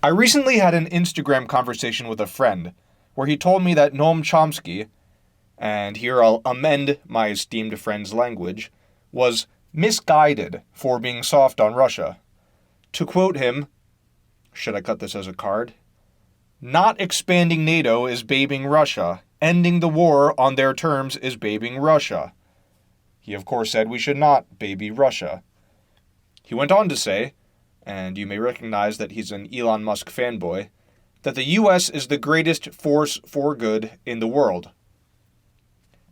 I recently had an Instagram conversation with a friend where he told me that Noam Chomsky, and here I'll amend my esteemed friend's language, was misguided for being soft on Russia. To quote him, should I cut this as a card? Not expanding NATO is babying Russia. Ending the war on their terms is babying Russia. He of course said we should not baby Russia. He went on to say, and you may recognize that he's an Elon Musk fanboy, that the US is the greatest force for good in the world.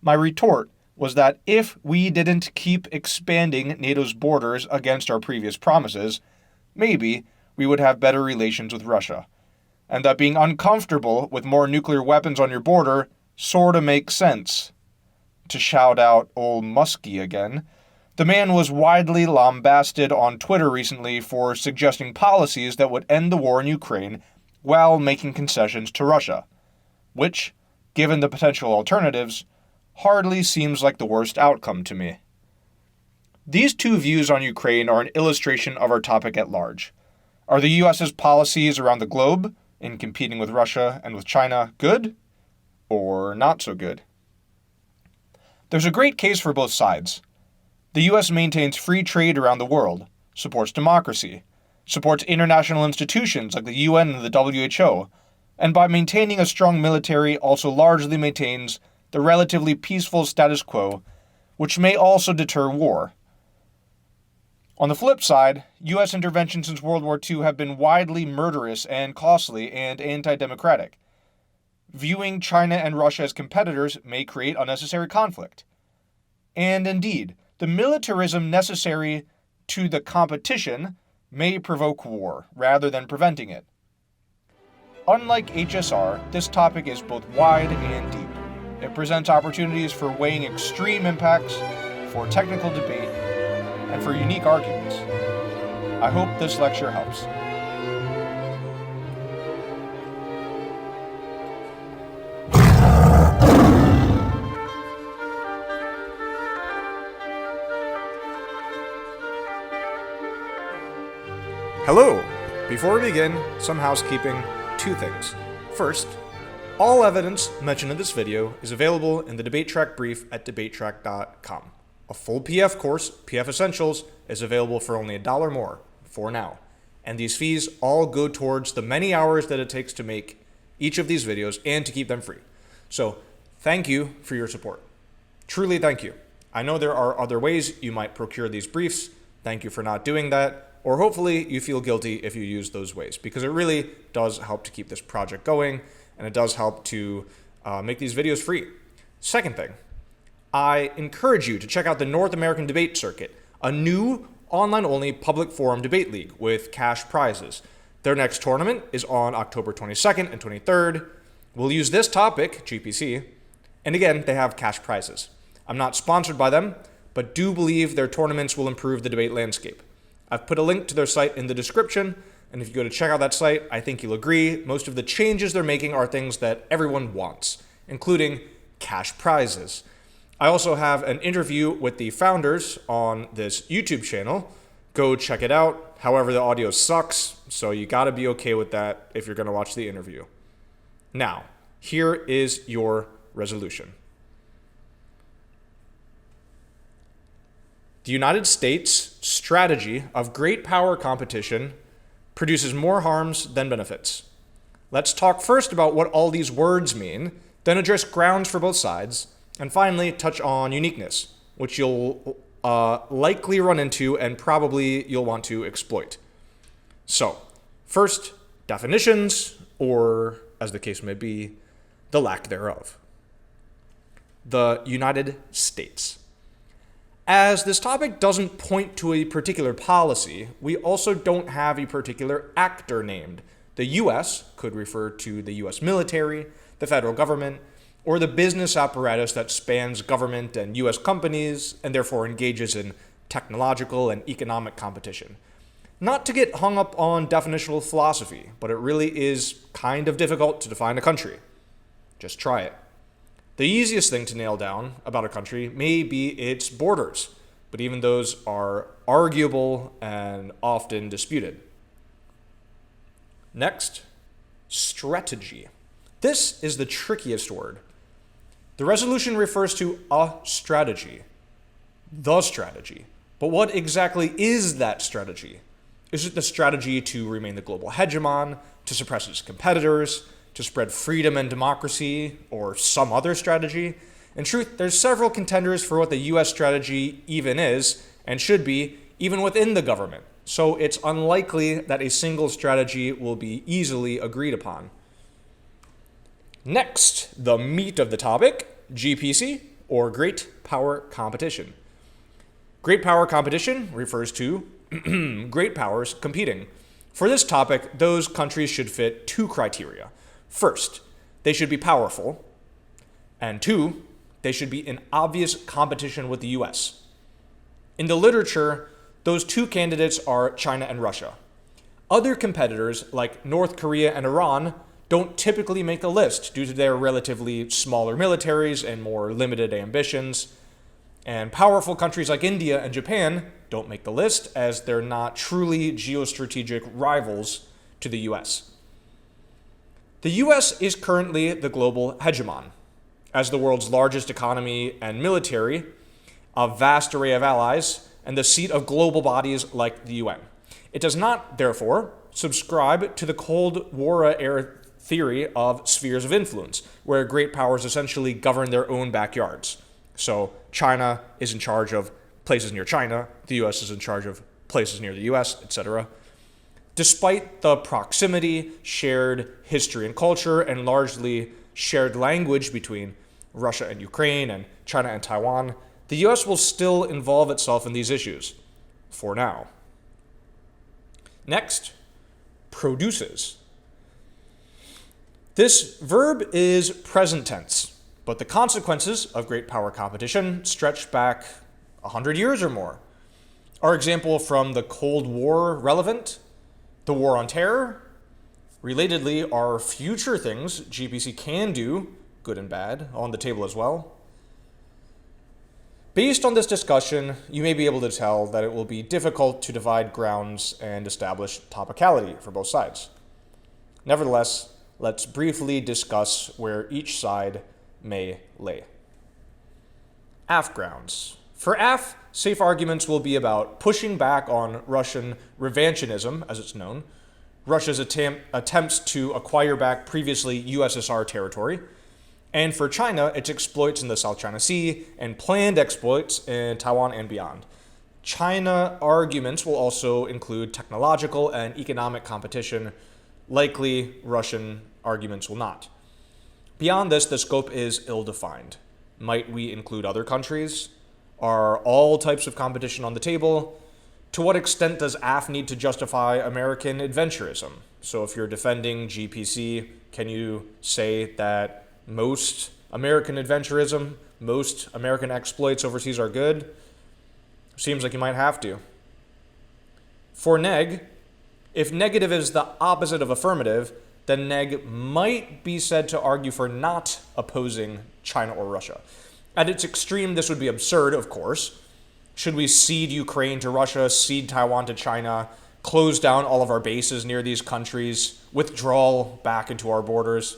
My retort was that if we didn't keep expanding NATO's borders against our previous promises, maybe we would have better relations with Russia, and that being uncomfortable with more nuclear weapons on your border sorta makes sense. To shout out old Muskie again, the man was widely lambasted on Twitter recently for suggesting policies that would end the war in Ukraine while making concessions to Russia, which, given the potential alternatives, hardly seems like the worst outcome to me. These two views on Ukraine are an illustration of our topic at large. Are the US's policies around the globe, in competing with Russia and with China, good or not so good? There's a great case for both sides. The US maintains free trade around the world, supports democracy, supports international institutions like the UN and the WHO, and by maintaining a strong military also largely maintains the relatively peaceful status quo, which may also deter war. On the flip side, US interventions since World War II have been widely murderous and costly and anti-democratic. Viewing China and Russia as competitors may create unnecessary conflict. And indeed, the militarism necessary to the competition may provoke war, rather than preventing it. Unlike HSR, this topic is both wide and deep. It presents opportunities for weighing extreme impacts, for technical debate, and for unique arguments. I hope this lecture helps. Hello! Before we begin, some housekeeping, two things. First, all evidence mentioned in this video is available in the debate track brief at debatetrack.com. A full PF course, PF Essentials, is available for only $1 more for now. And these fees all go towards the many hours that it takes to make each of these videos and to keep them free. So thank you for your support. Truly thank you. I know there are other ways you might procure these briefs. Thank you for not doing that. Or hopefully you feel guilty if you use those ways, because it really does help to keep this project going, and it does help to make these videos free. Second thing, I encourage you to check out the North American Debate Circuit, a new online-only public forum debate league with cash prizes. Their next tournament is on October 22nd and 23rd. We'll use this topic, GPC, and again, they have cash prizes. I'm not sponsored by them, but do believe their tournaments will improve the debate landscape. I've put a link to their site in the description, and if you go to check out that site, I think you'll agree most of the changes they're making are things that everyone wants, including cash prizes. I also have an interview with the founders on this YouTube channel. Go check it out. However, the audio sucks, so you gotta be okay with that if you're gonna watch the interview. Now, here is your resolution. The United States' strategy of great power competition produces more harms than benefits. Let's talk first about what all these words mean, then address grounds for both sides, and finally touch on uniqueness, which you'll likely run into and probably you'll want to exploit. So, first, definitions, or as the case may be, the lack thereof. The United States. As this topic doesn't point to a particular policy, we also don't have a particular actor named. The US could refer to the US military, the federal government, or the business apparatus that spans government and US companies and therefore engages in technological and economic competition. Not to get hung up on definitional philosophy, but it really is kind of difficult to define a country. Just try it. The easiest thing to nail down about a country may be its borders, but even those are arguable and often disputed. Next, strategy. This is the trickiest word. The resolution refers to a strategy, the strategy. But what exactly is that strategy? Is it the strategy to remain the global hegemon, to suppress its competitors, to spread freedom and democracy, or some other strategy? In truth, there's several contenders for what the US strategy even is, and should be, even within the government. So it's unlikely that a single strategy will be easily agreed upon. Next, the meat of the topic, GPC, or Great Power Competition. Great Power Competition refers to great powers competing. For this topic, those countries should fit two criteria. First, they should be powerful, and two, they should be in obvious competition with the US. In the literature, those two candidates are China and Russia. Other competitors, like North Korea and Iran, don't typically make the list due to their relatively smaller militaries and more limited ambitions. And powerful countries like India and Japan don't make the list as they're not truly geostrategic rivals to the US. The US is currently the global hegemon. As the world's largest economy and military, a vast array of allies, and the seat of global bodies like the UN. It does not, therefore, subscribe to the Cold War-era theory of spheres of influence, where great powers essentially govern their own backyards. So China is in charge of places near China, the US is in charge of places near the US, etc. Despite the proximity, shared history and culture, and largely shared language between Russia and Ukraine and China and Taiwan, the US will still involve itself in these issues, for now. Next, produces. This verb is present tense, but the consequences of great power competition stretch back 100 years or more. Our example from the Cold War relevant? The War on Terror? Relatedly, are future things GPC can do, good and bad, on the table as well? Based on this discussion, you may be able to tell that it will be difficult to divide grounds and establish topicality for both sides. Nevertheless, let's briefly discuss where each side may lay. AF grounds. For AF, safe arguments will be about pushing back on Russian revanchism, as it's known, Russia's attempts to acquire back previously USSR territory, and for China, its exploits in the South China Sea and planned exploits in Taiwan and beyond. China arguments will also include technological and economic competition. Likely, Russian arguments will not. Beyond this, the scope is ill-defined. Might we include other countries? Are all types of competition on the table? To what extent does AF need to justify American adventurism? So if you're defending GPC, can you say that most American adventurism, most American exploits overseas are good? Seems like you might have to. For neg, if negative is the opposite of affirmative, then neg might be said to argue for not opposing China or Russia. At its extreme, this would be absurd, of course. Should we cede Ukraine to Russia, cede Taiwan to China, close down all of our bases near these countries, withdraw back into our borders?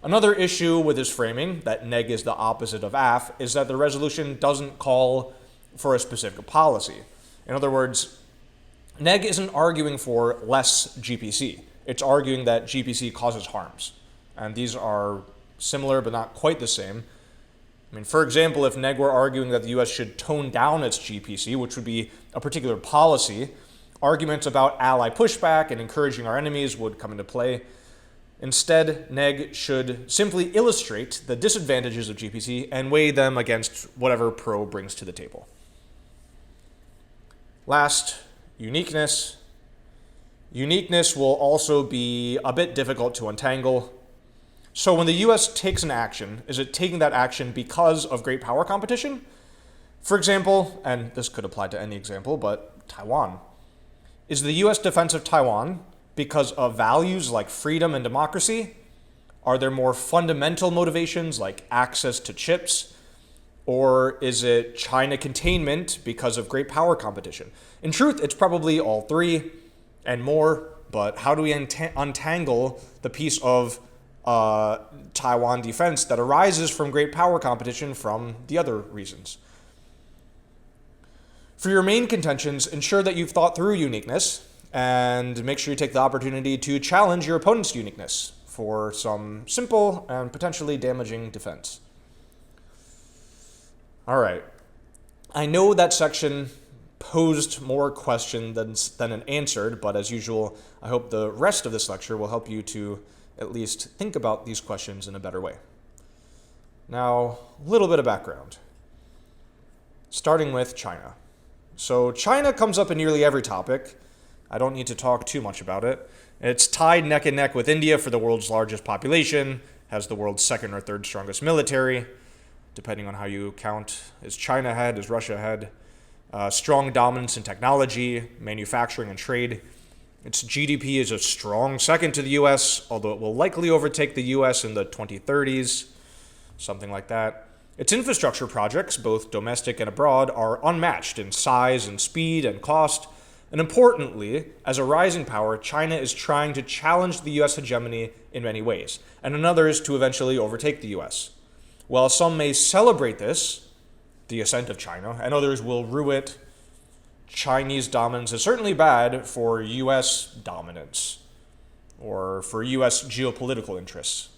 Another issue with this framing, that neg is the opposite of AF, is that the resolution doesn't call for a specific policy. In other words, neg isn't arguing for less GPC. It's arguing that GPC causes harms. And these are similar but not quite the same. I mean, for example, if neg were arguing that the US should tone down its GPC, which would be a particular policy, arguments about ally pushback and encouraging our enemies would come into play. Instead, neg should simply illustrate the disadvantages of GPC and weigh them against whatever pro brings to the table. Last, uniqueness. Uniqueness will also be a bit difficult to untangle. So when the US takes an action, is it taking that action because of great power competition? For example, and this could apply to any example, but Taiwan. Is the US defense of Taiwan because of values like freedom and democracy? Are there more fundamental motivations like access to chips? Or is it China containment because of great power competition? In truth, it's probably all three and more. but how do we untangle the piece of Taiwan defense that arises from great power competition from the other reasons? For your main contentions, ensure that you've thought through uniqueness, and make sure you take the opportunity to challenge your opponent's uniqueness for some simple and potentially damaging defense. All right. I know that section posed more question than it answered, but as usual, I hope the rest of this lecture will help you to at least think about these questions in a better way. Now, a little bit of background. Starting with China. So China comes up in nearly every topic. I don't need to talk too much about it. It's tied neck and neck with India for the world's largest population, has the world's second or third strongest military, depending on how you count. Is China ahead? Is Russia ahead? Strong dominance in technology, manufacturing, and trade. Its GDP is a strong second to the US, although it will likely overtake the US in the 2030s, something like that. Its infrastructure projects, both domestic and abroad, are unmatched in size and speed and cost. And importantly, as a rising power, China is trying to challenge the US hegemony in many ways, and in others to eventually overtake the US. While some may celebrate this, the ascent of China, and others will rue it, Chinese dominance is certainly bad for US dominance, or for US geopolitical interests.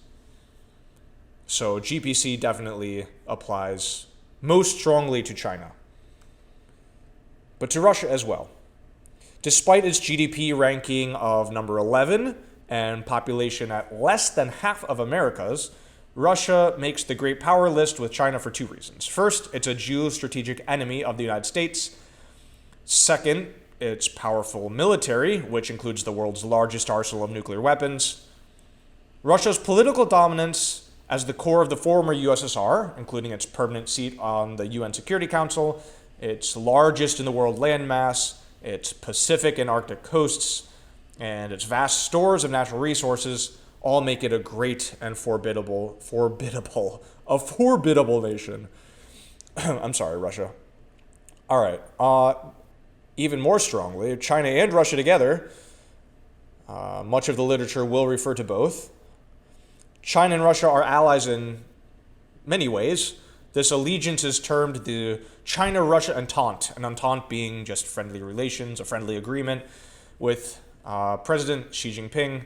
So GPC definitely applies most strongly to China, but to Russia as well. Despite its GDP ranking of number 11 and population at less than half of America's, Russia makes the great power list with China for two reasons. First, it's a geostrategic enemy of the United States. Second, its powerful military, which includes the world's largest arsenal of nuclear weapons. Russia's political dominance as the core of the former USSR, including its permanent seat on the UN Security Council, its largest in the world landmass, its Pacific and Arctic coasts, and its vast stores of natural resources all make it a great and formidable nation. I'm sorry, Russia. All right. Even more strongly, China and Russia together, much of the literature will refer to both. China and Russia are allies in many ways. This allegiance is termed the China-Russia Entente, an entente being just friendly relations, a friendly agreement, with President Xi Jinping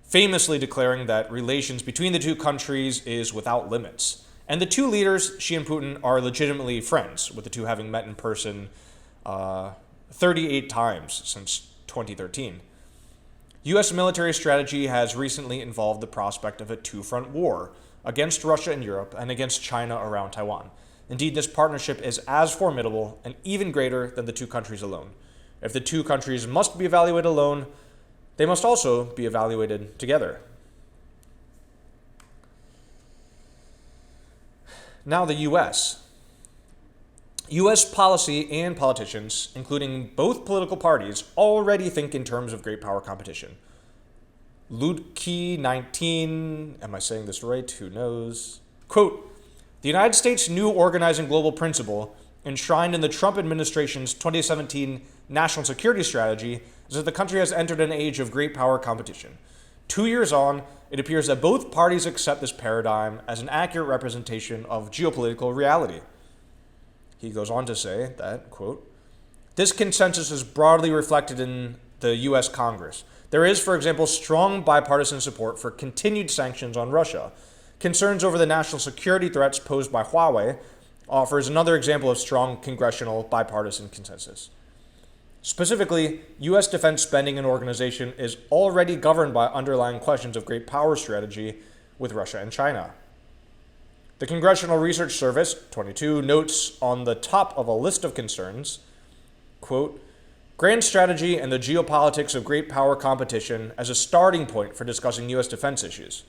famously declaring that relations between the two countries is without limits. And the two leaders, Xi and Putin, are legitimately friends, with the two having met in person 38 times since 2013. U.S. military strategy has recently involved the prospect of a two-front war against Russia in Europe and against China around Taiwan. Indeed, this partnership is as formidable and even greater than the two countries alone. If the two countries must be evaluated alone, they must also be evaluated together. Now the U.S. U.S. policy and politicians, including both political parties, already think in terms of great power competition. Ludke 19, am I saying this right? Who knows? Quote, the United States' new organizing global principle, enshrined in the Trump administration's 2017 national security strategy, is that the country has entered an age of great power competition. 2 years on, it appears that both parties accept this paradigm as an accurate representation of geopolitical reality. He goes on to say that, quote, this consensus is broadly reflected in the U.S. Congress. There is, for example, strong bipartisan support for continued sanctions on Russia. Concerns over the national security threats posed by Huawei offers another example of strong congressional bipartisan consensus. Specifically, U.S. defense spending and organization is already governed by underlying questions of great power strategy with Russia and China. The Congressional Research Service, 22, notes on the top of a list of concerns, quote, grand strategy and the geopolitics of great power competition as a starting point for discussing U.S. defense issues.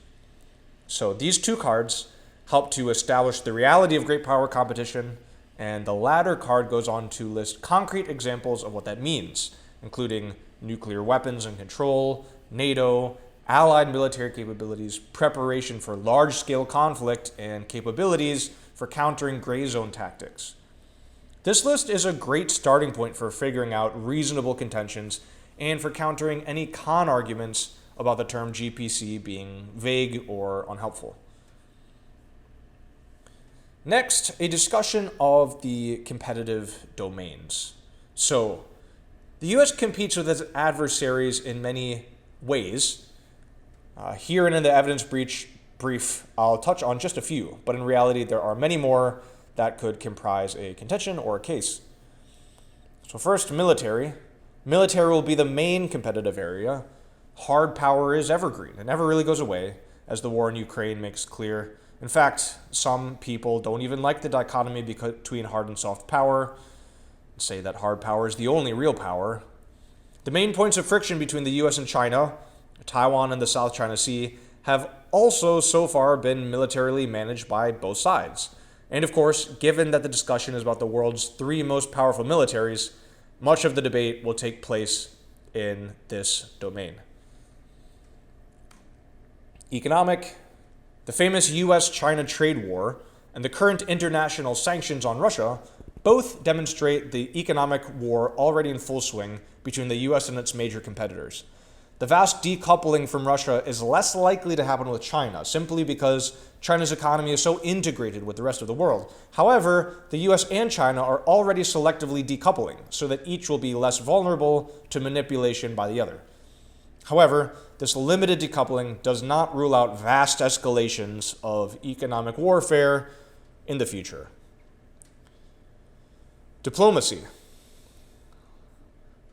So these two cards help to establish the reality of great power competition, and the latter card goes on to list concrete examples of what that means, including nuclear weapons and control, NATO, allied military capabilities, preparation for large-scale conflict, and capabilities for countering gray zone tactics. This list is a great starting point for figuring out reasonable contentions and for countering any con arguments about the term GPC being vague or unhelpful. Next, a discussion of the competitive domains. So, the U.S. competes with its adversaries in many ways. Here and in the evidence brief, I'll touch on just a few, but in reality, there are many more that could comprise a contention or a case. So first, military. Military will be the main competitive area. Hard power is evergreen. It never really goes away, as the war in Ukraine makes clear. In fact, some people don't even like the dichotomy between hard and soft power, say that hard power is the only real power. The main points of friction between the US and China, Taiwan and the South China Sea, have also so far been militarily managed by both sides. And of course, given that the discussion is about the world's three most powerful militaries, much of the debate will take place in this domain. Economic. The famous US-China trade war and the current international sanctions on Russia both demonstrate the economic war already in full swing between the US and its major competitors. The vast decoupling from Russia is less likely to happen with China, simply because China's economy is so integrated with the rest of the world. However, the US and China are already selectively decoupling, so that each will be less vulnerable to manipulation by the other. However, this limited decoupling does not rule out vast escalations of economic warfare in the future. Diplomacy.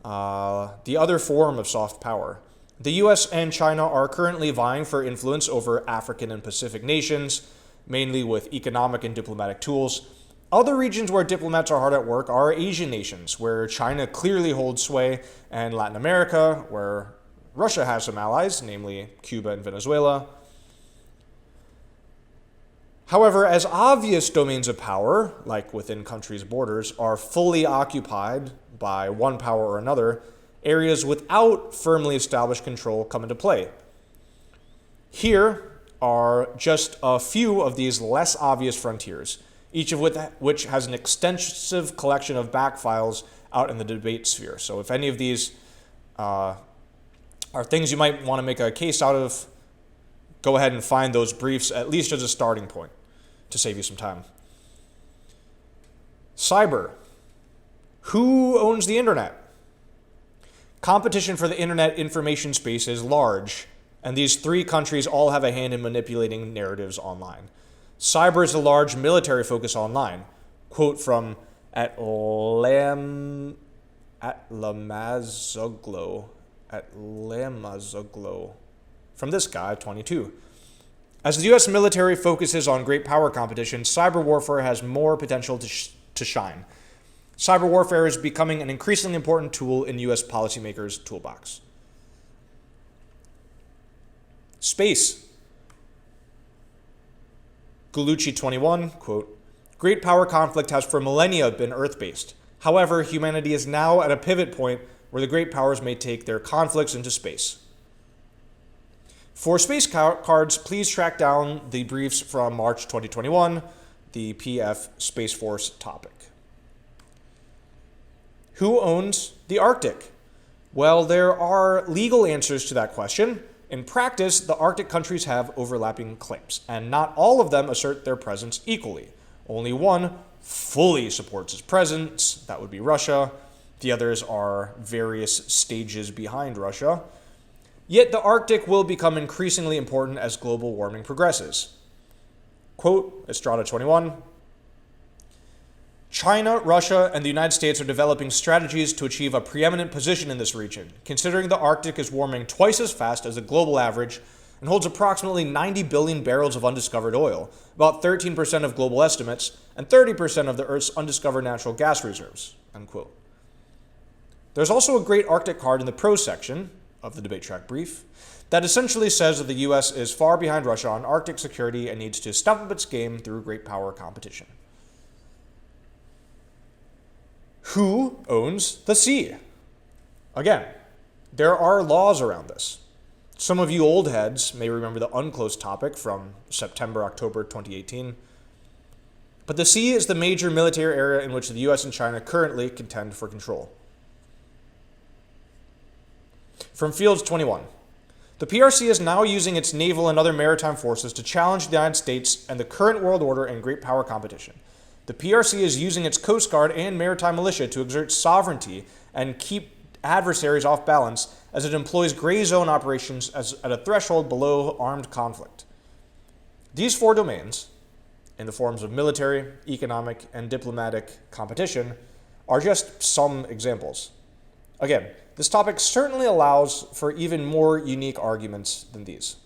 The other form of soft power. The US and China are currently vying for influence over African and Pacific nations, mainly with economic and diplomatic tools. Other regions where diplomats are hard at work are Asian nations, where China clearly holds sway, and Latin America, where Russia has some allies, namely Cuba and Venezuela. However, as obvious domains of power, like within countries' borders, are fully occupied by one power or another, areas without firmly established control come into play. Here are just a few of these less obvious frontiers, each of which has an extensive collection of back files out in the debate sphere. So if any of these are things you might want to make a case out of, go ahead and find those briefs, at least as a starting point, to save you some time. Cyber. Who owns the internet? Competition for the internet information space is large, and these three countries all have a hand in manipulating narratives online. Cyber is a large military focus online. Quote from Atlamazoglu, from this guy, 22. As the U.S. military focuses on great power competition, cyber warfare has more potential to shine. Cyber warfare is becoming an increasingly important tool in U.S. policymakers' toolbox. Space. Gulucci 21, quote, great power conflict has for millennia been Earth-based. However, humanity is now at a pivot point where the great powers may take their conflicts into space. For space cards, please track down the briefs from March 2021, the PF Space Force topic. Who owns the Arctic? Well, there are legal answers to that question. In practice, the Arctic countries have overlapping claims, and not all of them assert their presence equally. Only one fully supports its presence, that would be Russia. The others are various stages behind Russia. Yet the Arctic will become increasingly important as global warming progresses. Quote, Estrada 21, China, Russia, and the United States are developing strategies to achieve a preeminent position in this region, considering the Arctic is warming twice as fast as the global average and holds approximately 90 billion barrels of undiscovered oil, about 13% of global estimates, and 30% of the Earth's undiscovered natural gas reserves, unquote. There's also a great Arctic card in the pros section of the debate track brief that essentially says that the U.S. is far behind Russia on Arctic security and needs to step up its game through great power competition. Who owns the sea? Again, there are laws around this. Some of you old heads may remember the UNCLOS topic from September, October 2018. But the sea is the major military area in which the US and China currently contend for control. From Fields 21. The PRC is now using its naval and other maritime forces to challenge the United States and the current world order in great power competition. The PRC is using its Coast Guard and maritime militia to exert sovereignty and keep adversaries off balance as it employs gray zone operations at a threshold below armed conflict. These four domains, in the forms of military, economic, and diplomatic competition, are just some examples. Again, this topic certainly allows for even more unique arguments than these.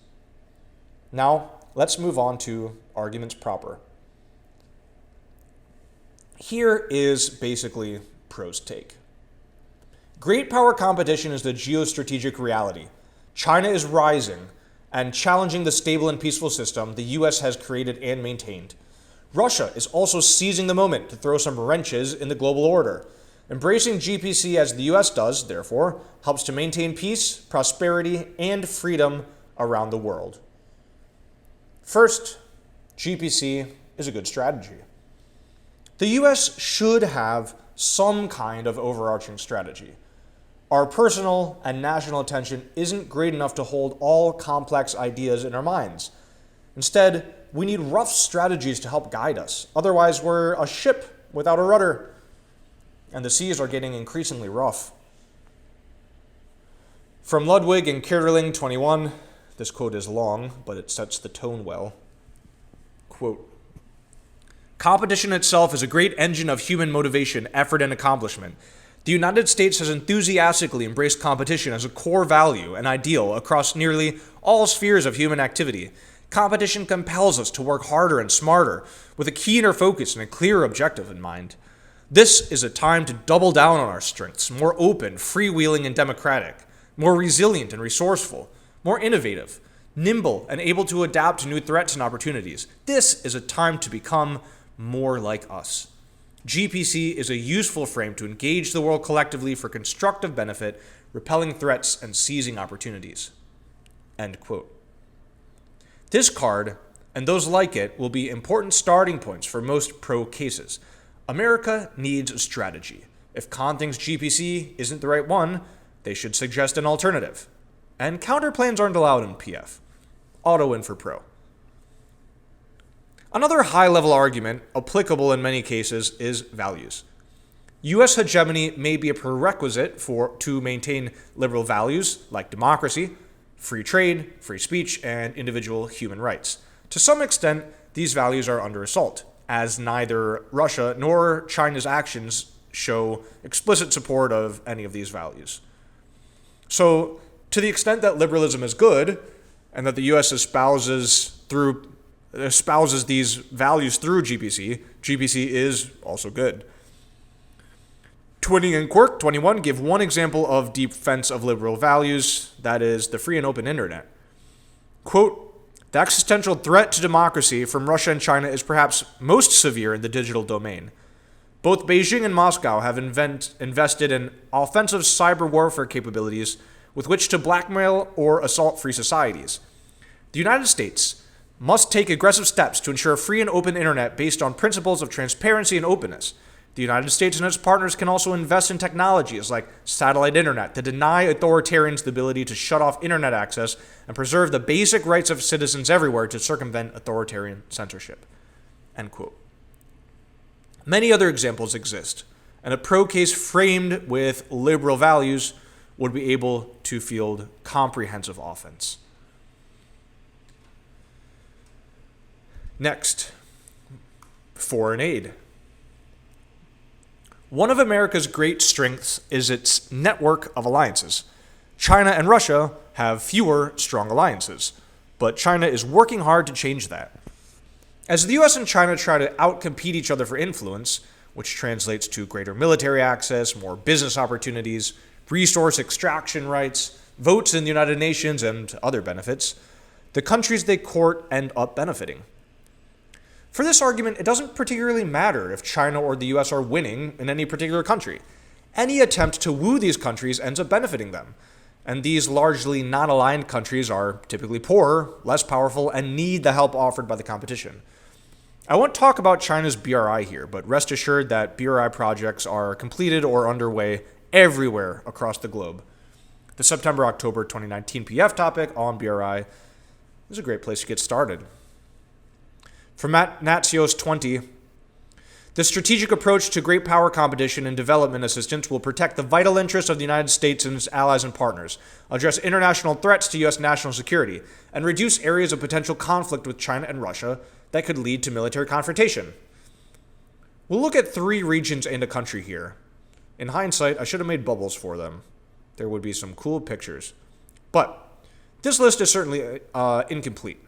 Now, let's move on to arguments proper. Here is basically Pro's take. Great power competition is the geostrategic reality. China is rising and challenging the stable and peaceful system the US has created and maintained. Russia is also seizing the moment to throw some wrenches in the global order. Embracing GPC as the US does, therefore, helps to maintain peace, prosperity, and freedom around the world. First, GPC is a good strategy. The US should have some kind of overarching strategy. Our personal and national attention isn't great enough to hold all complex ideas in our minds. Instead, we need rough strategies to help guide us. Otherwise, we're a ship without a rudder. And the seas are getting increasingly rough. From Ludwig and Kirling 21, this quote is long, but it sets the tone well. Quote, competition itself is a great engine of human motivation, effort, and accomplishment. The United States has enthusiastically embraced competition as a core value and ideal across nearly all spheres of human activity. Competition compels us to work harder and smarter, with a keener focus and a clearer objective in mind. This is a time to double down on our strengths, more open, freewheeling, and democratic, more resilient and resourceful, more innovative, nimble, and able to adapt to new threats and opportunities. This is a time to become more like us. GPC is a useful frame to engage the world collectively for constructive benefit, repelling threats and seizing opportunities. End quote. This card, and those like it, will be important starting points for most pro cases. America needs a strategy. If Khan thinks GPC isn't the right one, they should suggest an alternative. And counterplans aren't allowed in PF. Auto in for pro. Another high-level argument, applicable in many cases, is values. U.S. hegemony may be a prerequisite to maintain liberal values like democracy, free trade, free speech, and individual human rights. To some extent, these values are under assault, as neither Russia nor China's actions show explicit support of any of these values. So, to the extent that liberalism is good, and that the U.S. espouses these values through GPC, GPC is also good. Twinning and Quirk 21 give one example of defense of liberal values, that is, the free and open internet. Quote, the existential threat to democracy from Russia and China is perhaps most severe in the digital domain. Both Beijing and Moscow have invested in offensive cyber warfare capabilities with which to blackmail or assault free societies. The United States must take aggressive steps to ensure a free and open internet based on principles of transparency and openness. The United States and its partners can also invest in technologies like satellite internet to deny authoritarians the ability to shut off internet access and preserve the basic rights of citizens everywhere to circumvent authoritarian censorship. End quote. Many other examples exist, and a pro case framed with liberal values would be able to field comprehensive offense. Next, foreign aid. One of America's great strengths is its network of alliances. China and Russia have fewer strong alliances, but China is working hard to change that. As the US and China try to outcompete each other for influence, which translates to greater military access, more business opportunities, resource extraction rights, votes in the United Nations, and other benefits, the countries they court end up benefiting. For this argument, it doesn't particularly matter if China or the US are winning in any particular country. Any attempt to woo these countries ends up benefiting them. And these largely non-aligned countries are typically poorer, less powerful, and need the help offered by the competition. I won't talk about China's BRI here, but rest assured that BRI projects are completed or underway everywhere across the globe. The September-October 2019 PF topic on BRI is a great place to get started. From Natsios 20, the strategic approach to great power competition and development assistance will protect the vital interests of the United States and its allies and partners, address international threats to U.S. national security, and reduce areas of potential conflict with China and Russia that could lead to military confrontation. We'll look at 3 regions and a country here. In hindsight, I should have made bubbles for them. There would be some cool pictures. But this list is certainly incomplete.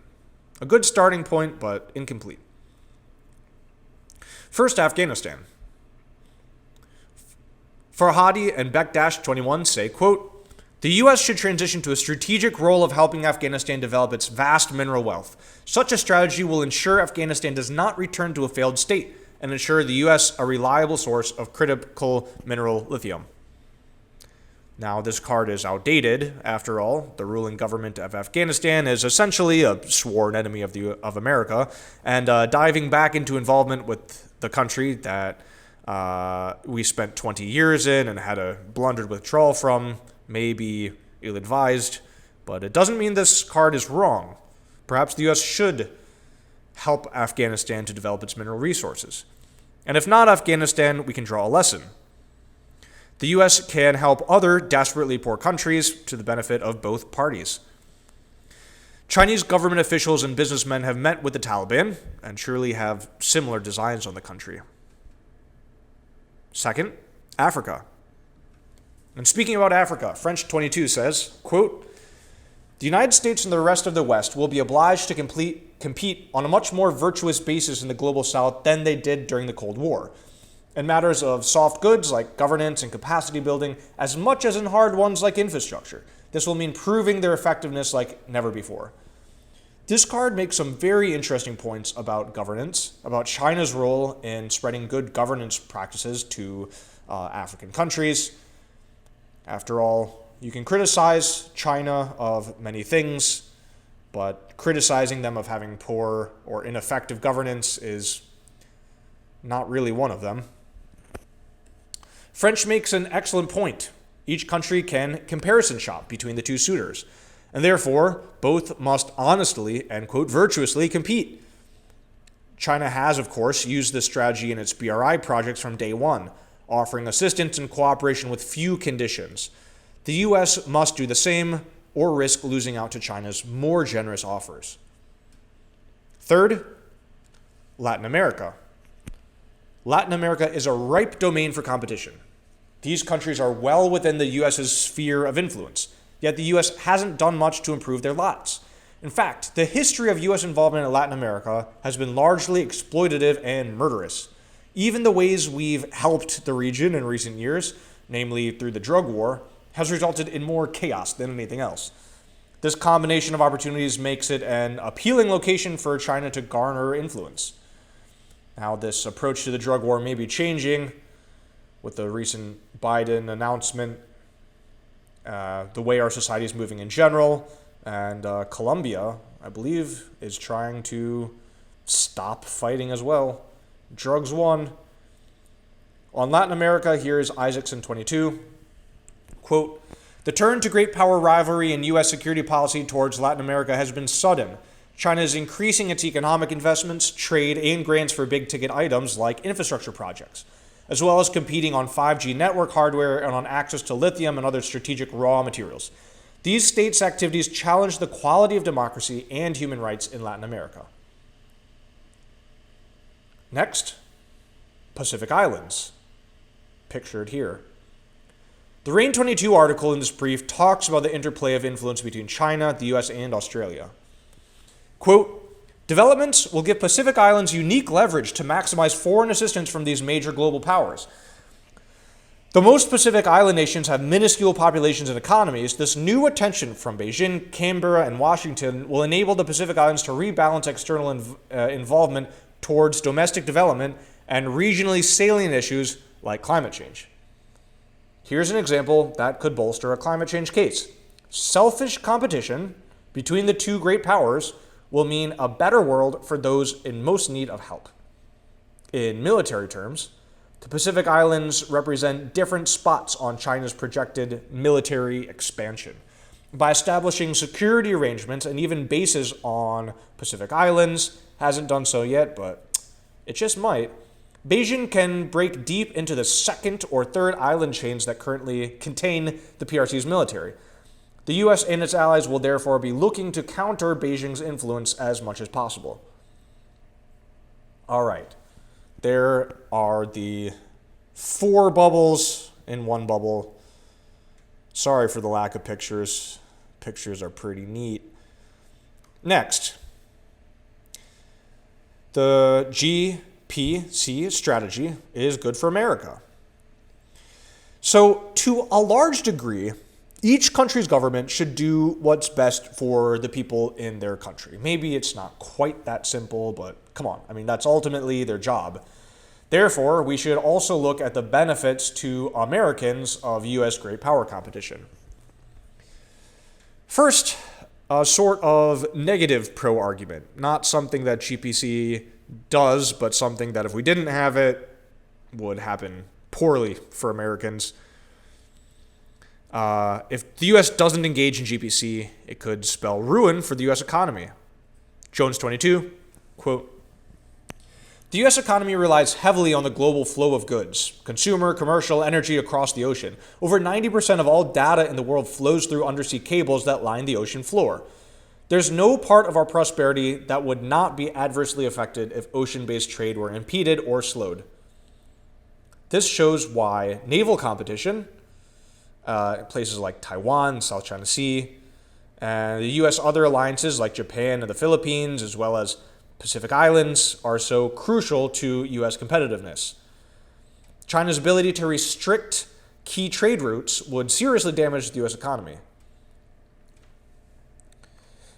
A good starting point, but incomplete. First, Afghanistan. Farhadi and Bekdash21 say, quote, the U.S. should transition to a strategic role of helping Afghanistan develop its vast mineral wealth. Such a strategy will ensure Afghanistan does not return to a failed state and ensure the U.S. a reliable source of critical mineral lithium. Now, this card is outdated. After all, the ruling government of Afghanistan is essentially a sworn enemy of America, and diving back into involvement with the country that we spent 20 years in and had a blundered withdrawal from may be ill-advised, but it doesn't mean this card is wrong. Perhaps the U.S. should help Afghanistan to develop its mineral resources. And if not Afghanistan, we can draw a lesson. The U.S. can help other desperately poor countries to the benefit of both parties. Chinese government officials and businessmen have met with the Taliban and surely have similar designs on the country. Second, Africa. And speaking about Africa, French 22 says, quote, the United States and the rest of the West will be obliged to compete on a much more virtuous basis in the global South than they did during the Cold War, in matters of soft goods like governance and capacity building, as much as in hard ones like infrastructure. This will mean proving their effectiveness like never before. This card makes some very interesting points about governance, about China's role in spreading good governance practices to African countries. After all, you can criticize China of many things, but criticizing them of having poor or ineffective governance is not really one of them. French makes an excellent point. Each country can comparison shop between the two suitors, and therefore both must honestly and, quote, virtuously compete. China has, of course, used this strategy in its BRI projects from day one, offering assistance and cooperation with few conditions. The U.S. must do the same or risk losing out to China's more generous offers. Third, Latin America. Latin America is a ripe domain for competition. These countries are well within the U.S.'s sphere of influence, yet the U.S. hasn't done much to improve their lives. In fact, the history of U.S. involvement in Latin America has been largely exploitative and murderous. Even the ways we've helped the region in recent years, namely through the drug war, has resulted in more chaos than anything else. This combination of opportunities makes it an appealing location for China to garner influence. Now, this approach to the drug war may be changing with the recent Biden announcement, the way our society is moving in general, and Colombia, I believe, is trying to stop fighting as well. Drugs won. On Latin America, here's Isaacson 22. Quote, the turn to great power rivalry in U.S. security policy towards Latin America has been sudden. China is increasing its economic investments, trade, and grants for big-ticket items like infrastructure projects, as well as competing on 5G network hardware and on access to lithium and other strategic raw materials. These states' activities challenge the quality of democracy and human rights in Latin America. Next, Pacific Islands, pictured here. The Rain 22 article in this brief talks about the interplay of influence between China, the U.S., and Australia. Quote, developments will give Pacific Islands unique leverage to maximize foreign assistance from these major global powers. Though most Pacific Island nations have minuscule populations and economies, this new attention from Beijing, Canberra, and Washington will enable the Pacific Islands to rebalance external involvement towards domestic development and regionally salient issues like climate change. Here's an example that could bolster a climate change case. Selfish competition between the two great powers will mean a better world for those in most need of help. In military terms, The Pacific Islands represent different spots on China's projected military expansion. By establishing security arrangements and even bases on Pacific Islands, hasn't done so yet, but it just might, Beijing can break deep into the second or third island chains that currently contain the PRC's military. The US and its allies will therefore be looking to counter Beijing's influence as much as possible. All right, there are the 4 bubbles in one bubble. Sorry for the lack of pictures. Pictures are pretty neat. Next, the GPC strategy is good for America. So, to a large degree, each country's government should do what's best for the people in their country. Maybe it's not quite that simple, but come on. I mean, that's ultimately their job. Therefore, we should also look at the benefits to Americans of U.S. great power competition. First, a sort of negative pro-argument. Not something that GPC does, but something that if we didn't have it, would happen poorly for Americans. If the U.S. doesn't engage in GPC, it could spell ruin for the U.S. economy. Jones 22, quote, "The U.S. economy relies heavily on the global flow of goods, consumer, commercial, energy across the ocean. Over 90% of all data in the world flows through undersea cables that line the ocean floor. There's no part of our prosperity that would not be adversely affected if ocean-based trade were impeded or slowed. This shows why naval competition, places like Taiwan, South China Sea, and the U.S. other alliances like Japan and the Philippines, as well as Pacific Islands, are so crucial to U.S. competitiveness. China's ability to restrict key trade routes would seriously damage the U.S. economy.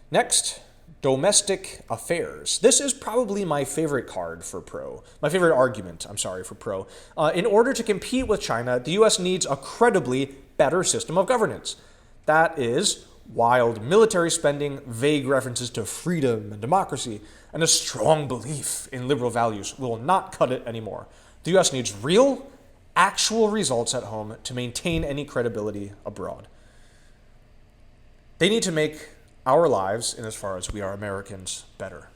Next, domestic affairs. This is probably my favorite argument for pro. In order to compete with China, the U.S. needs a credibly better system of governance. That is, wild military spending, vague references to freedom and democracy, and a strong belief in liberal values will not cut it anymore. The U.S. needs real, actual results at home to maintain any credibility abroad. They need to make our lives, in as far as we are Americans, better."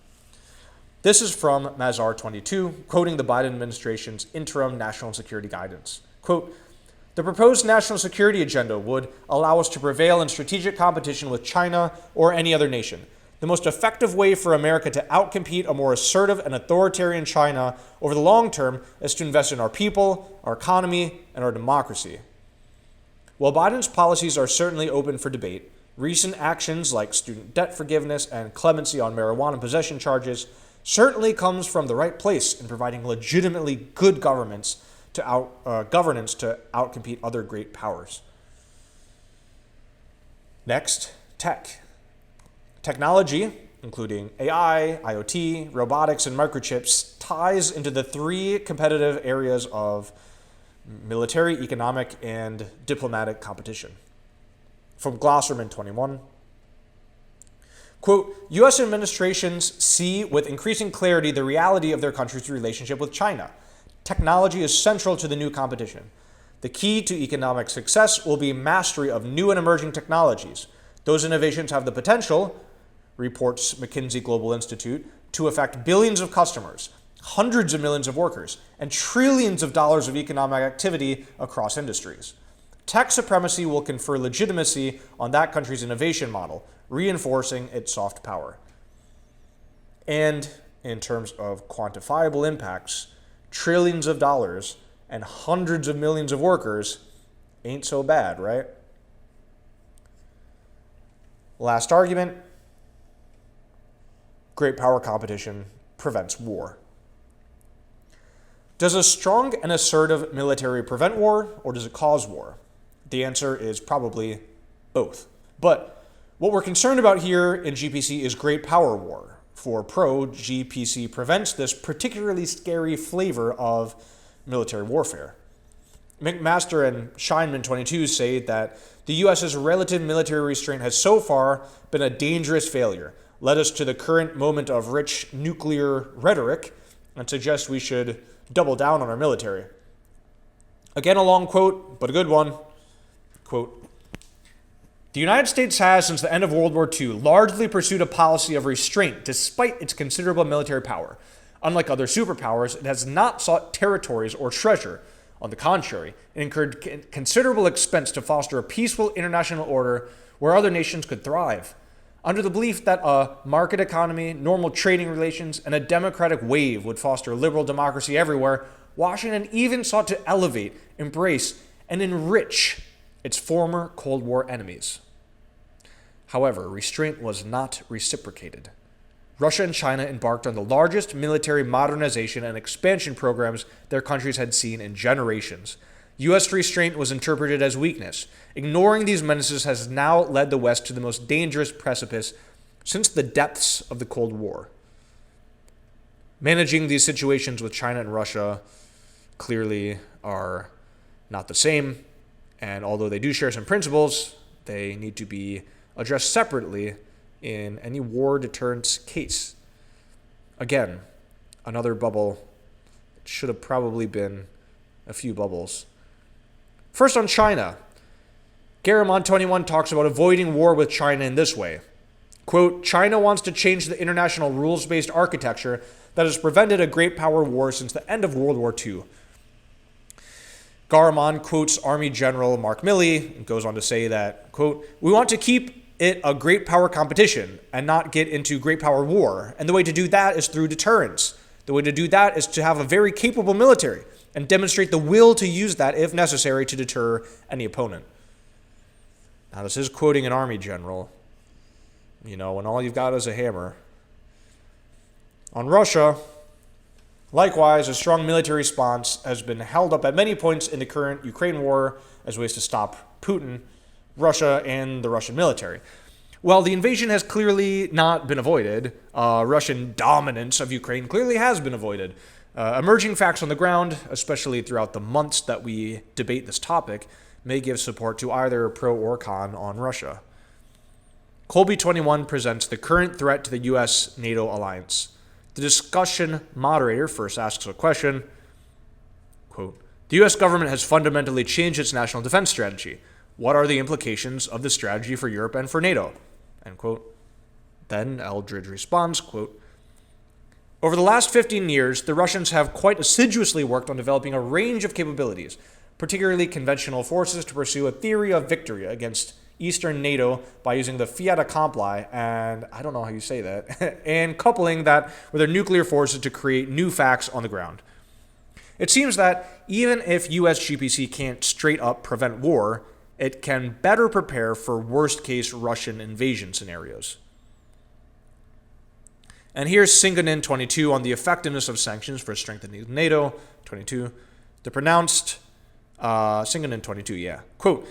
This is from Mazar 22, quoting the Biden administration's interim national security guidance. Quote, "The proposed national security agenda would allow us to prevail in strategic competition with China or any other nation. The most effective way for America to outcompete a more assertive and authoritarian China over the long term is to invest in our people, our economy, and our democracy. While Biden's policies are certainly open for debate, recent actions like student debt forgiveness and clemency on marijuana possession charges certainly comes from the right place in providing legitimately good governance to outcompete other great powers." Next, tech. Technology, including AI, IoT, robotics, and microchips, ties into the 3 competitive areas of military, economic, and diplomatic competition. From Glosserman 21, quote, "U.S. administrations see with increasing clarity the reality of their country's relationship with China. Technology is central to the new competition. The key to economic success will be mastery of new and emerging technologies. Those innovations have the potential," reports McKinsey Global Institute, "to affect billions of customers, hundreds of millions of workers, and trillions of dollars of economic activity across industries. Tech supremacy will confer legitimacy on that country's innovation model, reinforcing its soft power." And in terms of quantifiable impacts, trillions of dollars and hundreds of millions of workers ain't so bad, right? Last argument, great power competition prevents war. Does a strong and assertive military prevent war, or does it cause war? The answer is probably both. But what we're concerned about here in GPC is great power war. For pro, GPC prevents this particularly scary flavor of military warfare. McMaster and Scheinman 22 say that the U.S.'s relative military restraint has so far been a dangerous failure, led us to the current moment of rich nuclear rhetoric, and suggest we should double down on our military. Again, a long quote, but a good one. Quote, "The United States has, since the end of World War II, largely pursued a policy of restraint despite its considerable military power. Unlike other superpowers, it has not sought territories or treasure. On the contrary, it incurred considerable expense to foster a peaceful international order where other nations could thrive. Under the belief that a market economy, normal trading relations, and a democratic wave would foster liberal democracy everywhere, Washington even sought to elevate, embrace, and enrich its former Cold War enemies. However, restraint was not reciprocated. Russia and China embarked on the largest military modernization and expansion programs their countries had seen in generations. U.S. restraint was interpreted as weakness. Ignoring these menaces has now led the West to the most dangerous precipice since the depths of the Cold War. Managing these situations with China and Russia clearly are not the same, and although they do share some principles, they need to be addressed separately in any war deterrence case." Again, another bubble. It should have probably been a few bubbles. First on China. Garamond21 talks about avoiding war with China in this way. Quote, "China wants to change the international rules-based architecture that has prevented a great power war since the end of World War II. Garamond quotes Army General Mark Milley and goes on to say that, quote, "We want to keep it a great power competition and not get into great power war. And the way to do that is through deterrence. The way to do that is to have a very capable military and demonstrate the will to use that if necessary to deter any opponent." Now, this is quoting an army general, when all you've got is a hammer. On Russia, likewise, a strong military response has been held up at many points in the current Ukraine war as ways to stop Putin, Russia, and the Russian military. While the invasion has clearly not been avoided, Russian dominance of Ukraine clearly has been avoided. Emerging facts on the ground, especially throughout the months that we debate this topic, may give support to either pro or con on Russia. Colby21 presents the current threat to the U.S.-NATO alliance. The discussion moderator first asks a question, quote, "The U.S. government has fundamentally changed its national defense strategy. What are the implications of the strategy for Europe and for NATO?" End quote. Then Eldridge responds, quote, "Over the last 15 years, the Russians have quite assiduously worked on developing a range of capabilities, particularly conventional forces, to pursue a theory of victory against Eastern NATO by using the fiat accompli, and I don't know how you say that, and coupling that with their nuclear forces to create new facts on the ground. It seems that even if US GPC can't straight up prevent war, it can better prepare for worst-case Russian invasion scenarios." And here's Singanin22 on the effectiveness of sanctions for strengthening NATO. 22. The pronounced, Singanin22, yeah. Quote,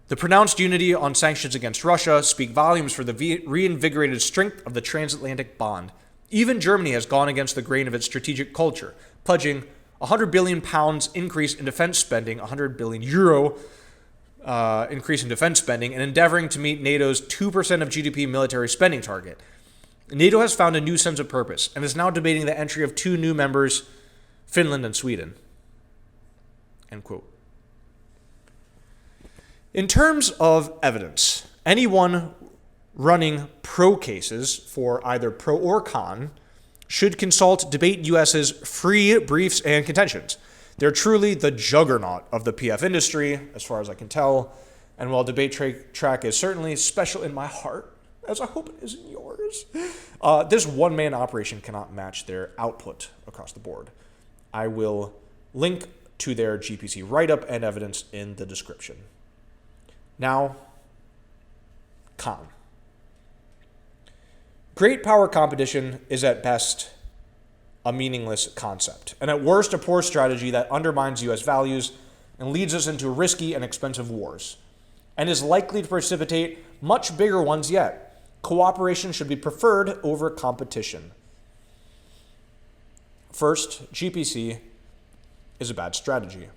"The pronounced unity on sanctions against Russia speak volumes for the reinvigorated strength of the transatlantic bond. Even Germany has gone against the grain of its strategic culture, pledging £100 billion increase in defense spending, €100 billion increase in defense spending, and endeavoring to meet NATO's 2% of GDP military spending target. NATO has found a new sense of purpose and is now debating the entry of 2 new members, Finland and Sweden." End quote. In terms of evidence, anyone running pro cases for either pro or con should consult Debate US's free briefs and contentions. They're truly the juggernaut of the PF industry, as far as I can tell. And while Debate Track is certainly special in my heart, as I hope it is in yours, this one-man operation cannot match their output across the board. I will link to their GPC write-up and evidence in the description. Now, con. Great power competition is at best a meaningless concept, and at worst a poor strategy that undermines U.S. values and leads us into risky and expensive wars, and is likely to precipitate much bigger ones yet. Cooperation should be preferred over competition. First, GPC is a bad strategy.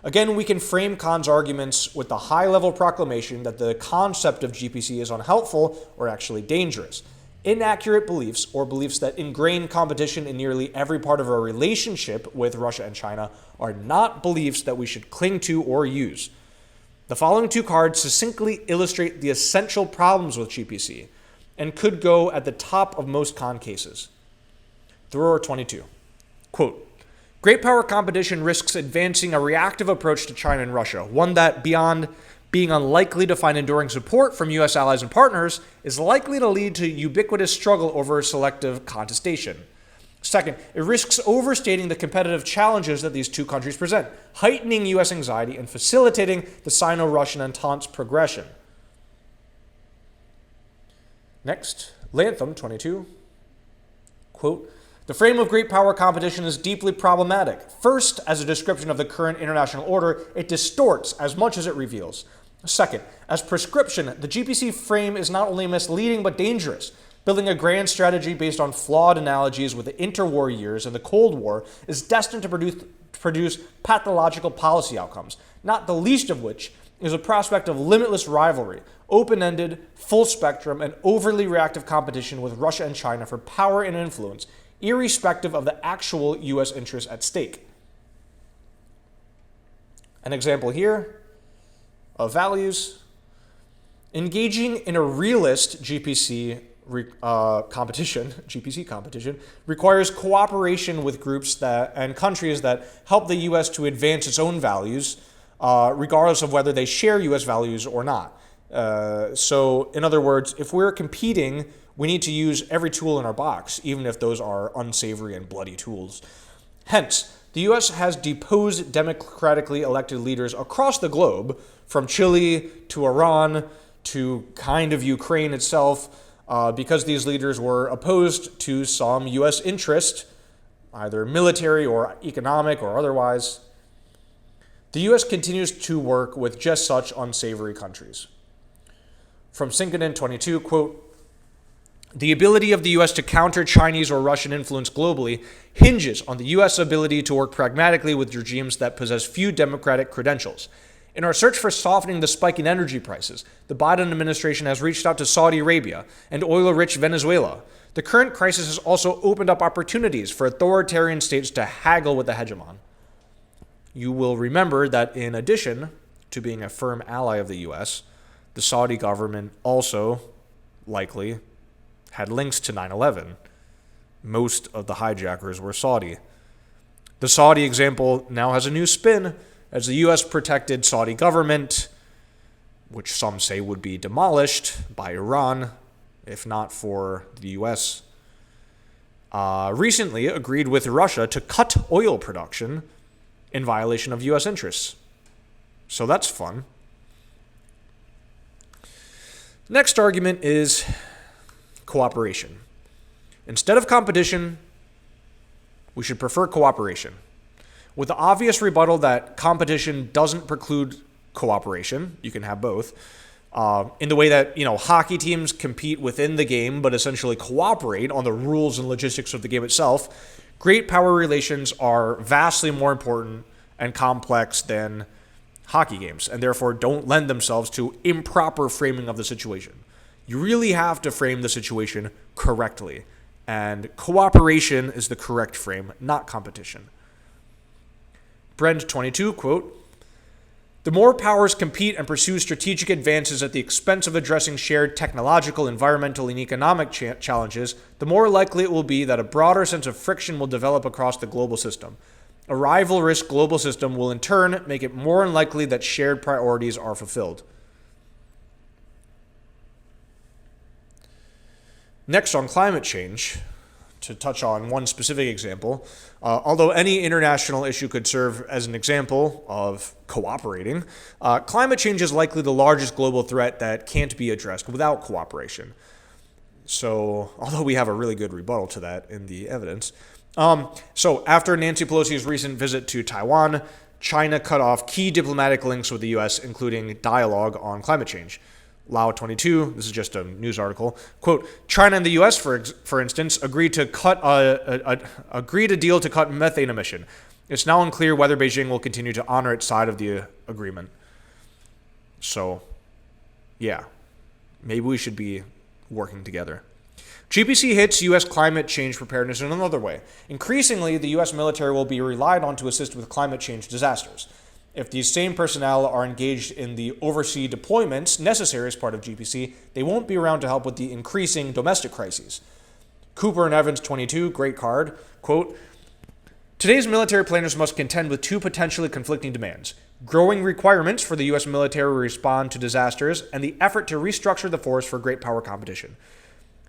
Again, we can frame Khan's arguments with the high-level proclamation that the concept of GPC is unhelpful or actually dangerous. Inaccurate beliefs, or beliefs that ingrain competition in nearly every part of our relationship with Russia and China, are not beliefs that we should cling to or use. The following two cards succinctly illustrate the essential problems with GPC and could go at the top of most con cases. Thrower 22. Quote, great power competition risks advancing a reactive approach to China and Russia, one that, beyond being unlikely to find enduring support from U.S. allies and partners, is likely to lead to ubiquitous struggle over selective contestation. Second, it risks overstating the competitive challenges that these two countries present, heightening U.S. anxiety and facilitating the Sino-Russian Entente's progression. Next, Lantham 22. Quote, the frame of great power competition is deeply problematic. First, as a description of the current international order, it distorts as much as it reveals. Second, as prescription, the GPC frame is not only misleading but dangerous. Building a grand strategy based on flawed analogies with the interwar years and the Cold War is destined to produce pathological policy outcomes, not the least of which is a prospect of limitless rivalry, open-ended, full-spectrum, and overly reactive competition with Russia and China for power and influence, irrespective of the actual U.S. interests at stake. An example here of values. Engaging in a realist GPC competition requires cooperation with groups and countries that help the U.S. to advance its own values, regardless of whether they share U.S. values or not. So, in other words, if we're competing, we need to use every tool in our box, even if those are unsavory and bloody tools. Hence, the U.S. has deposed democratically elected leaders across the globe, from Chile to Iran to kind of Ukraine itself, because these leaders were opposed to some U.S. interest, either military or economic or otherwise. The U.S. continues to work with just such unsavory countries. From Sinkanen 22, quote, the ability of the U.S. to counter Chinese or Russian influence globally hinges on the U.S. ability to work pragmatically with regimes that possess few democratic credentials. In our search for softening the spike in energy prices, the Biden administration has reached out to Saudi Arabia and oil-rich Venezuela. The current crisis has also opened up opportunities for authoritarian states to haggle with the hegemon. You will remember that in addition to being a firm ally of the U.S., the Saudi government also likely had links to 9/11. Most of the hijackers were Saudi. The Saudi example now has a new spin, as the U.S. protected Saudi government, which some say would be demolished by Iran, if not for the U.S., recently agreed with Russia to cut oil production in violation of U.S. interests. So that's fun. Next argument is cooperation. Instead of competition, we should prefer cooperation. With the obvious rebuttal that competition doesn't preclude cooperation, you can have both, in the way that, hockey teams compete within the game but essentially cooperate on the rules and logistics of the game itself, great power relations are vastly more important and complex than hockey games, and therefore don't lend themselves to improper framing of the situation. You really have to frame the situation correctly, and cooperation is the correct frame, not competition. Brand 22, quote, the more powers compete and pursue strategic advances at the expense of addressing shared technological, environmental, and economic challenges, the more likely it will be that a broader sense of friction will develop across the global system. A rival-rich global system will in turn make it more unlikely that shared priorities are fulfilled. Next, on climate change, to touch on one specific example, although any international issue could serve as an example of cooperating, climate change is likely the largest global threat that can't be addressed without cooperation. So, although we have a really good rebuttal to that in the evidence. So, after Nancy Pelosi's recent visit to Taiwan, China cut off key diplomatic links with the U.S., including dialogue on climate change. Lao 22, this is just a news article, quote, China and the U.S., for instance, agreed to deal to cut methane emission. It's now unclear whether Beijing will continue to honor its side of the agreement. So, yeah, maybe we should be working together. GPC hits U.S. climate change preparedness in another way. Increasingly, the U.S. military will be relied on to assist with climate change disasters. If these same personnel are engaged in the overseas deployments necessary as part of GPC, they won't be around to help with the increasing domestic crises. Cooper and Evans 22, great card, quote, "Today's military planners must contend with two potentially conflicting demands: growing requirements for the U.S. military to respond to disasters and the effort to restructure the force for great power competition.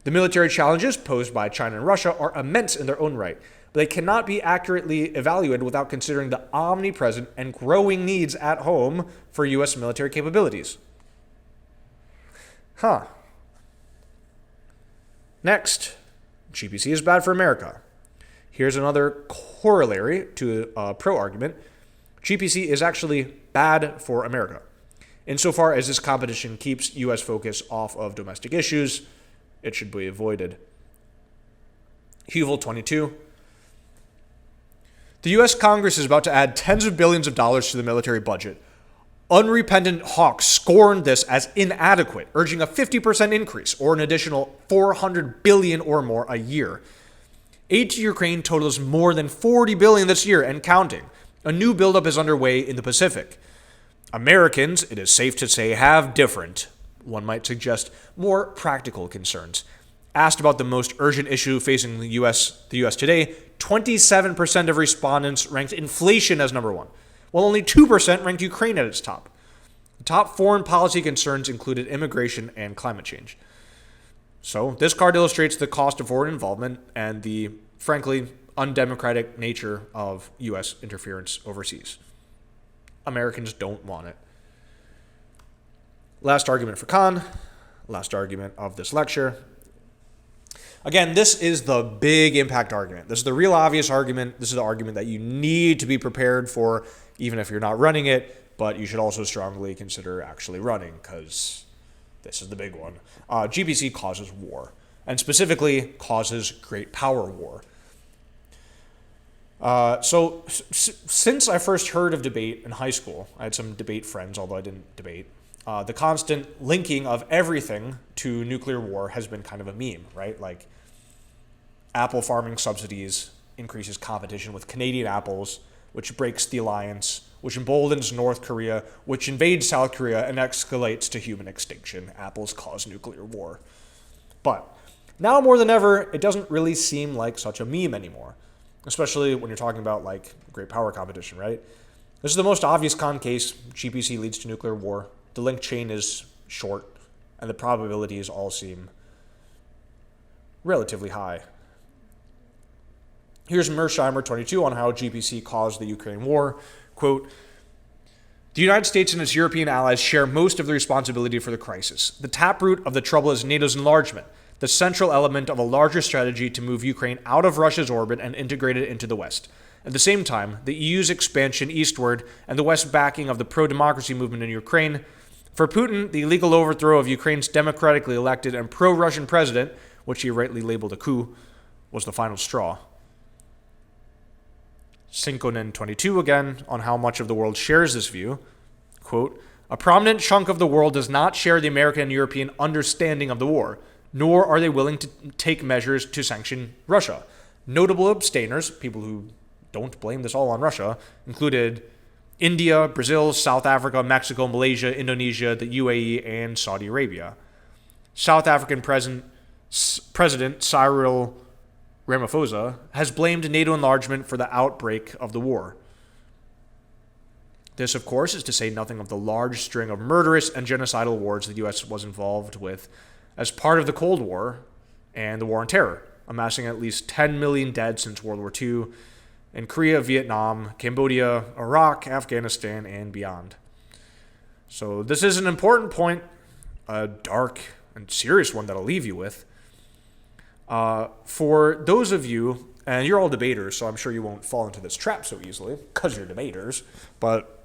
The military challenges posed by China and Russia are immense in their own right, but they cannot be accurately evaluated without considering the omnipresent and growing needs at home for U.S. military capabilities." Next, GPC is bad for America. Here's another corollary to a pro-argument. GPC is actually bad for America. Insofar as this competition keeps U.S. focus off of domestic issues, it should be avoided. Huvel 22. "The U.S. Congress is about to add tens of billions of dollars to the military budget. Unrepentant hawks scorned this as inadequate, urging a 50% increase or an additional $400 billion or more a year. Aid to Ukraine totals more than $40 billion this year and counting. A new buildup is underway in the Pacific. Americans, it is safe to say, have different, one might suggest, more practical concerns. Asked about the most urgent issue facing the U.S. today, 27% of respondents ranked inflation as number one, while only 2% ranked Ukraine at its top. The top foreign policy concerns included immigration and climate change." So this card illustrates the cost of foreign involvement and the, frankly, undemocratic nature of U.S. interference overseas. Americans don't want it. Last argument for Khan, last argument of this lecture. Again, this is the big impact argument. This is the real obvious argument. This is the argument that you need to be prepared for, even if you're not running it, but you should also strongly consider actually running, because this is the big one. GPC causes war, and specifically causes great power war. Since I first heard of debate in high school, I had some debate friends, although I didn't debate. The constant linking of everything to nuclear war has been kind of a meme, right? Like, apple farming subsidies increases competition with Canadian apples, which breaks the alliance, which emboldens North Korea, which invades South Korea and escalates to human extinction. Apples cause nuclear war. But now more than ever, it doesn't really seem like such a meme anymore, especially when you're talking about like great power competition, right? This is the most obvious con case. GPC leads to nuclear war. The link chain is short, and the probabilities all seem relatively high. Here's Mersheimer 22 on how GPC caused the Ukraine war. Quote, "The United States and its European allies share most of the responsibility for the crisis. The taproot of the trouble is NATO's enlargement, the central element of a larger strategy to move Ukraine out of Russia's orbit and integrate it into the West. At the same time, the EU's expansion eastward and the West backing of the pro-democracy movement in Ukraine. For Putin, the illegal overthrow of Ukraine's democratically elected and pro-Russian president, which he rightly labeled a coup, was the final straw." Sinkonen 22 again on how much of the world shares this view. Quote, "A prominent chunk of the world does not share the American and European understanding of the war, nor are they willing to take measures to sanction Russia. Notable abstainers, people who don't blame this all on Russia, included India, Brazil, South Africa, Mexico, Malaysia, Indonesia, the UAE, and Saudi Arabia. South African President Cyril Ramaphosa has blamed NATO enlargement for the outbreak of the war. This, of course, is to say nothing of the large string of murderous and genocidal wars the U.S. was involved with as part of the Cold War and the War on Terror, amassing at least 10 million dead since World War II in Korea, Vietnam, Cambodia, Iraq, Afghanistan, and beyond. So this is an important point, a dark and serious one that I'll leave you with. For those of you, and you're all debaters, so I'm sure you won't fall into this trap so easily, because you're debaters, but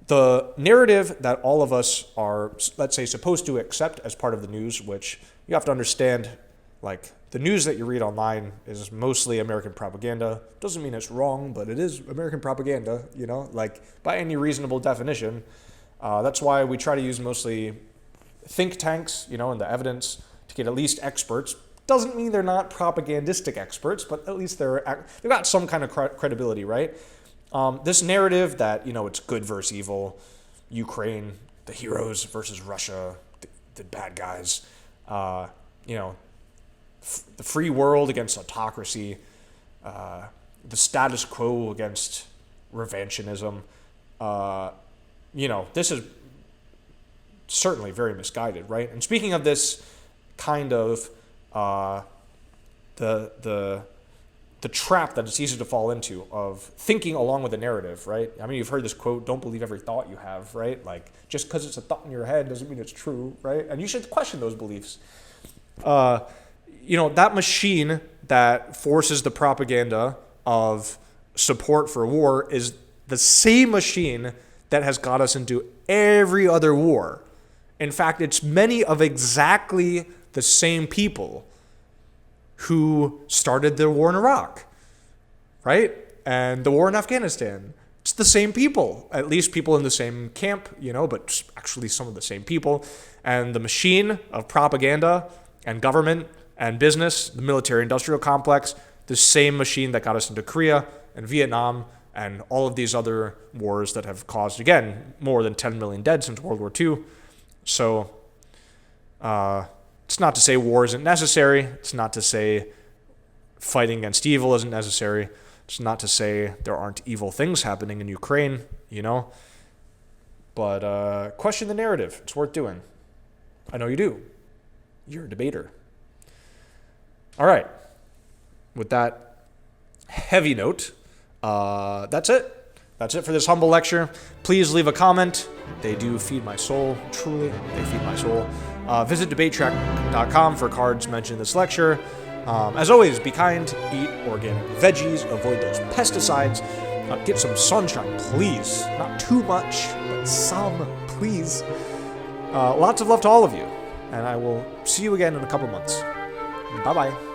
the narrative that all of us are, let's say, supposed to accept as part of the news, which you have to understand, like, the news that you read online is mostly American propaganda. Doesn't mean it's wrong, but it is American propaganda, you know, like, by any reasonable definition. That's why we try to use mostly think tanks, you know, and the evidence to get at least experts. Doesn't mean they're not propagandistic experts, but at least they've got some kind of credibility, right? This narrative that, it's good versus evil, Ukraine, the heroes versus Russia, the bad guys, the free world against autocracy, the status quo against revanchinism. This is certainly very misguided, right? And speaking of this kind of the trap that it's easy to fall into of thinking along with the narrative, right? I mean, you've heard this quote, don't believe every thought you have, right? Like, just because it's a thought in your head doesn't mean it's true, right? And you should question those beliefs. That machine that forces the propaganda of support for war is the same machine that has got us into every other war. In fact, it's many of exactly the same people who started the war in Iraq, right? And the war in Afghanistan. It's the same people, at least people in the same camp, but actually some of the same people. And the machine of propaganda and government and business, the military-industrial complex, the same machine that got us into Korea and Vietnam and all of these other wars that have caused, again, more than 10 million dead since World War II. So it's not to say war isn't necessary. It's not to say fighting against evil isn't necessary. It's not to say there aren't evil things happening in Ukraine, But question the narrative. It's worth doing. I know you do. You're a debater. All right. With that heavy note, that's it. That's it for this humble lecture. Please leave a comment. They do feed my soul. Truly, they feed my soul. Visit debatetrack.com for cards mentioned in this lecture. As always, be kind, eat organic veggies, avoid those pesticides, get some sunshine, please. Not too much, but some, please. Lots of love to all of you, and I will see you again in a couple months. Bye-bye.